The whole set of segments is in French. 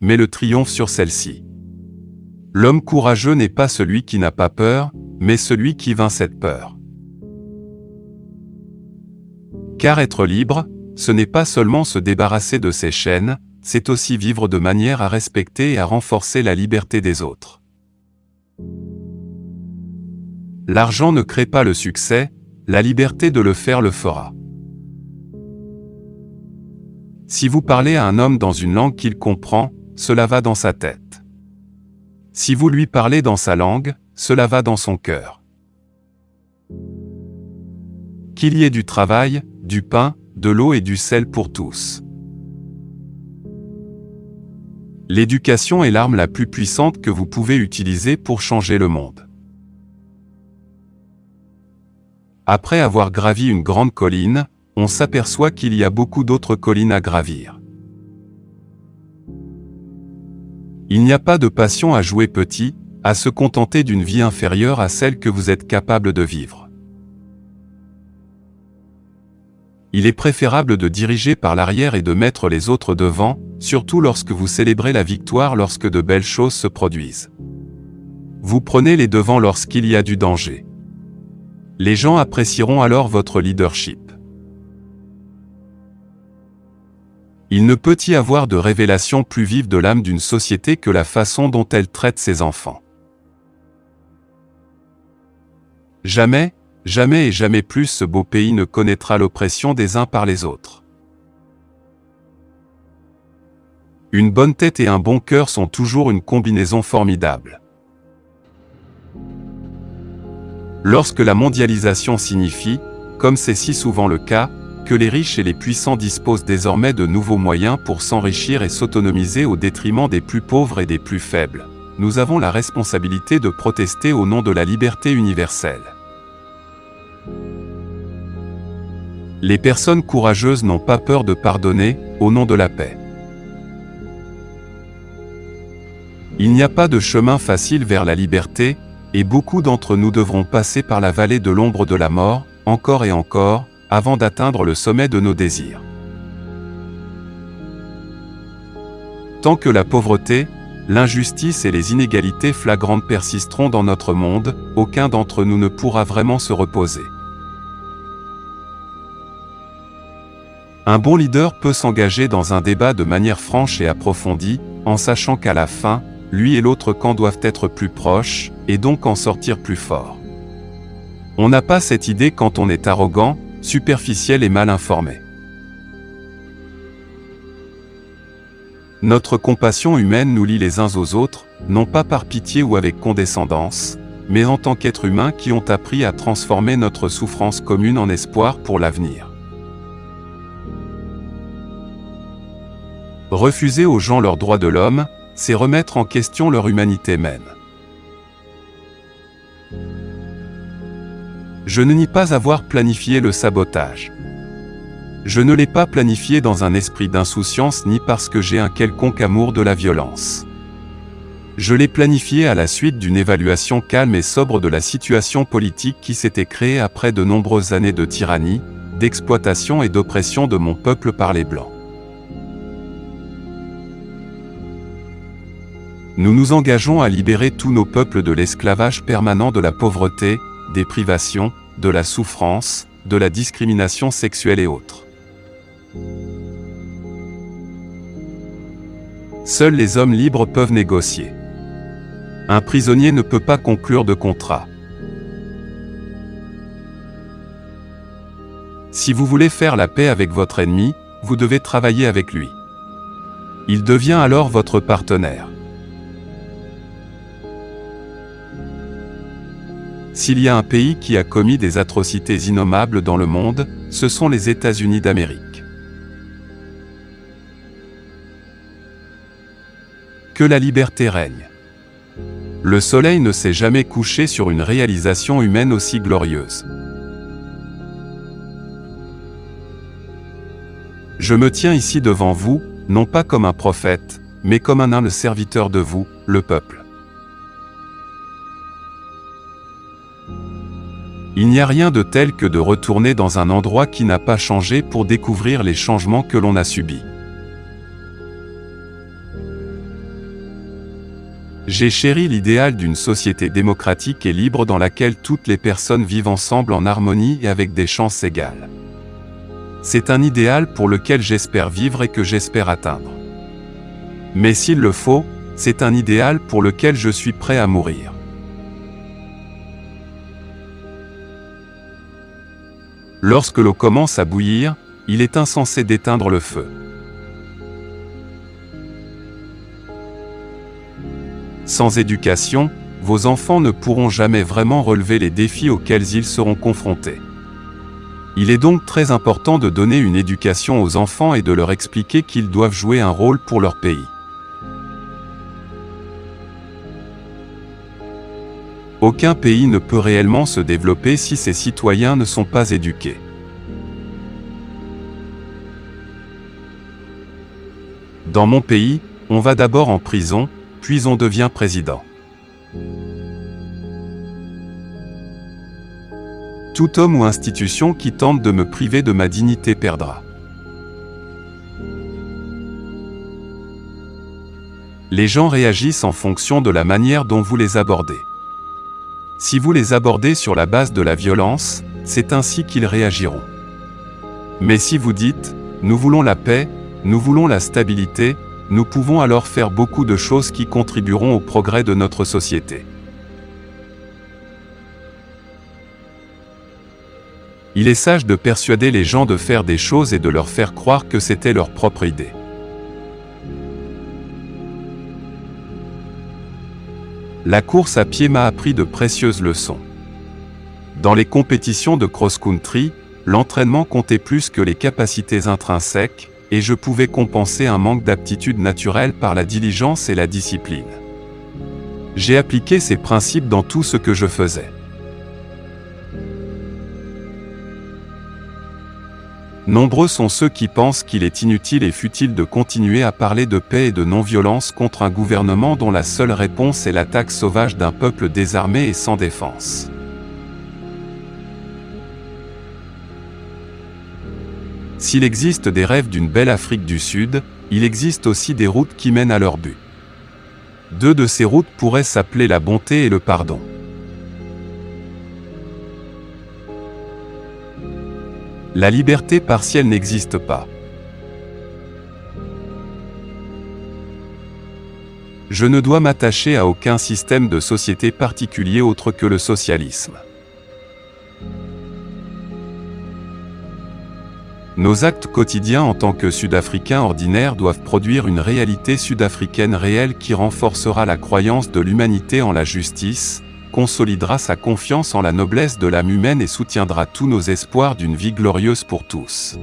mais le triomphe sur celle-ci. L'homme courageux n'est pas celui qui n'a pas peur, mais celui qui vainc cette peur. Car être libre, ce n'est pas seulement se débarrasser de ses chaînes, c'est aussi vivre de manière à respecter et à renforcer la liberté des autres. L'argent ne crée pas le succès, la liberté de le faire le fera. Si vous parlez à un homme dans une langue qu'il comprend, cela va dans sa tête. Si vous lui parlez dans sa langue, cela va dans son cœur. Qu'il y ait du travail, du pain, de l'eau et du sel pour tous. L'éducation est l'arme la plus puissante que vous pouvez utiliser pour changer le monde. Après avoir gravi une grande colline, on s'aperçoit qu'il y a beaucoup d'autres collines à gravir. Il n'y a pas de passion à jouer petit, à se contenter d'une vie inférieure à celle que vous êtes capable de vivre. Il est préférable de diriger par l'arrière et de mettre les autres devant, surtout lorsque vous célébrez la victoire lorsque de belles choses se produisent. Vous prenez les devants lorsqu'il y a du danger. Les gens apprécieront alors votre leadership. Il ne peut y avoir de révélation plus vive de l'âme d'une société que la façon dont elle traite ses enfants. Jamais, jamais et jamais plus ce beau pays ne connaîtra l'oppression des uns par les autres. Une bonne tête et un bon cœur sont toujours une combinaison formidable. Lorsque la mondialisation signifie, comme c'est si souvent le cas, que les riches et les puissants disposent désormais de nouveaux moyens pour s'enrichir et s'autonomiser au détriment des plus pauvres et des plus faibles, nous avons la responsabilité de protester au nom de la liberté universelle. Les personnes courageuses n'ont pas peur de pardonner, au nom de la paix. Il n'y a pas de chemin facile vers la liberté, et beaucoup d'entre nous devront passer par la vallée de l'ombre de la mort, encore et encore, avant d'atteindre le sommet de nos désirs. Tant que la pauvreté, l'injustice et les inégalités flagrantes persisteront dans notre monde, aucun d'entre nous ne pourra vraiment se reposer. Un bon leader peut s'engager dans un débat de manière franche et approfondie, en sachant qu'à la fin, lui et l'autre camp doivent être plus proches, et donc en sortir plus forts. On n'a pas cette idée quand on est arrogant, superficiel et mal informé. Notre compassion humaine nous lie les uns aux autres, non pas par pitié ou avec condescendance, mais en tant qu'êtres humains qui ont appris à transformer notre souffrance commune en espoir pour l'avenir. Refuser aux gens leurs droits de l'homme, c'est remettre en question leur humanité même. Je ne nie pas avoir planifié le sabotage. Je ne l'ai pas planifié dans un esprit d'insouciance ni parce que j'ai un quelconque amour de la violence. Je l'ai planifié à la suite d'une évaluation calme et sobre de la situation politique qui s'était créée après de nombreuses années de tyrannie, d'exploitation et d'oppression de mon peuple par les Blancs. Nous nous engageons à libérer tous nos peuples de l'esclavage permanent, de la pauvreté, des privations, de la souffrance, de la discrimination sexuelle et autres. Seuls les hommes libres peuvent négocier. Un prisonnier ne peut pas conclure de contrat. Si vous voulez faire la paix avec votre ennemi, vous devez travailler avec lui. Il devient alors votre partenaire. S'il y a un pays qui a commis des atrocités innommables dans le monde, ce sont les États-Unis d'Amérique. Que la liberté règne. Le soleil ne s'est jamais couché sur une réalisation humaine aussi glorieuse. Je me tiens ici devant vous, non pas comme un prophète, mais comme un humble serviteur de vous, le peuple. Il n'y a rien de tel que de retourner dans un endroit qui n'a pas changé pour découvrir les changements que l'on a subis. J'ai chéri l'idéal d'une société démocratique et libre dans laquelle toutes les personnes vivent ensemble en harmonie et avec des chances égales. C'est un idéal pour lequel j'espère vivre et que j'espère atteindre. Mais s'il le faut, c'est un idéal pour lequel je suis prêt à mourir. Lorsque l'eau commence à bouillir, il est insensé d'éteindre le feu. Sans éducation, vos enfants ne pourront jamais vraiment relever les défis auxquels ils seront confrontés. Il est donc très important de donner une éducation aux enfants et de leur expliquer qu'ils doivent jouer un rôle pour leur pays. Aucun pays ne peut réellement se développer si ses citoyens ne sont pas éduqués. Dans mon pays, on va d'abord en prison, puis on devient président. Tout homme ou institution qui tente de me priver de ma dignité perdra. Les gens réagissent en fonction de la manière dont vous les abordez. Si vous les abordez sur la base de la violence, c'est ainsi qu'ils réagiront. Mais si vous dites « Nous voulons la paix, nous voulons la stabilité », nous pouvons alors faire beaucoup de choses qui contribueront au progrès de notre société. Il est sage de persuader les gens de faire des choses et de leur faire croire que c'était leur propre idée. La course à pied m'a appris de précieuses leçons. Dans les compétitions de cross-country, l'entraînement comptait plus que les capacités intrinsèques, et je pouvais compenser un manque d'aptitude naturelle par la diligence et la discipline. J'ai appliqué ces principes dans tout ce que je faisais. Nombreux sont ceux qui pensent qu'il est inutile et futile de continuer à parler de paix et de non-violence contre un gouvernement dont la seule réponse est l'attaque sauvage d'un peuple désarmé et sans défense. S'il existe des rêves d'une belle Afrique du Sud, il existe aussi des routes qui mènent à leur but. Deux de ces routes pourraient s'appeler la bonté et le pardon. La liberté partielle n'existe pas. Je ne dois m'attacher à aucun système de société particulier autre que le socialisme. Nos actes quotidiens en tant que Sud-Africains ordinaires doivent produire une réalité sud-africaine réelle qui renforcera la croyance de l'humanité en la justice, consolidera sa confiance en la noblesse de l'âme humaine et soutiendra tous nos espoirs d'une vie glorieuse pour tous.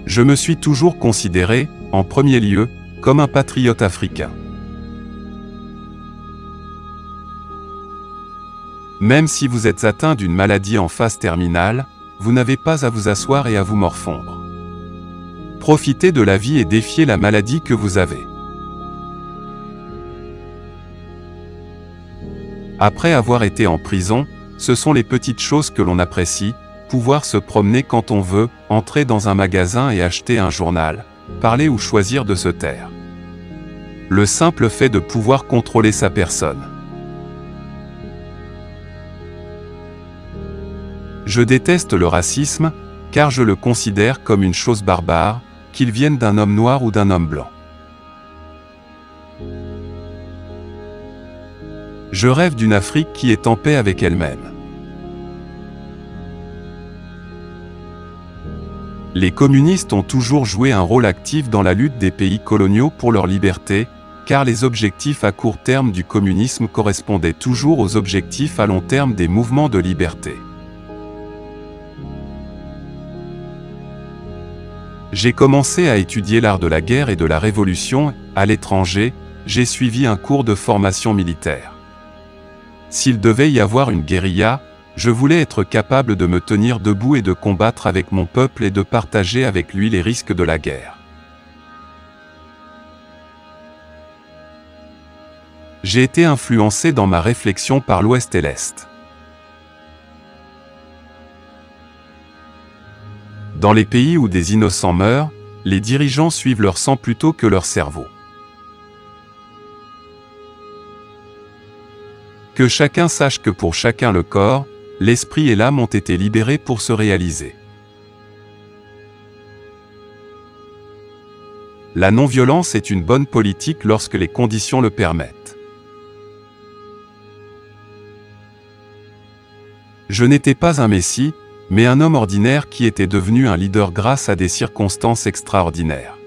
Je me suis toujours considéré, en premier lieu, comme un patriote africain. Même si vous êtes atteint d'une maladie en phase terminale, vous n'avez pas à vous asseoir et à vous morfondre. Profitez de la vie et défiez la maladie que vous avez. Après avoir été en prison, ce sont les petites choses que l'on apprécie, pouvoir se promener quand on veut, entrer dans un magasin et acheter un journal, parler ou choisir de se taire. Le simple fait de pouvoir contrôler sa personne. Je déteste le racisme, car je le considère comme une chose barbare, qu'il vienne d'un homme noir ou d'un homme blanc. Je rêve d'une Afrique qui est en paix avec elle-même. Les communistes ont toujours joué un rôle actif dans la lutte des pays coloniaux pour leur liberté, car les objectifs à court terme du communisme correspondaient toujours aux objectifs à long terme des mouvements de liberté. J'ai commencé à étudier l'art de la guerre et de la révolution, à l'étranger, j'ai suivi un cours de formation militaire. S'il devait y avoir une guérilla, je voulais être capable de me tenir debout et de combattre avec mon peuple et de partager avec lui les risques de la guerre. J'ai été influencé dans ma réflexion par l'Ouest et l'Est. Dans les pays où des innocents meurent, les dirigeants suivent leur sang plutôt que leur cerveau. Que chacun sache que pour chacun le corps, l'esprit et l'âme ont été libérés pour se réaliser. La non-violence est une bonne politique lorsque les conditions le permettent. Je n'étais pas un messie, mais un homme ordinaire qui était devenu un leader grâce à des circonstances extraordinaires.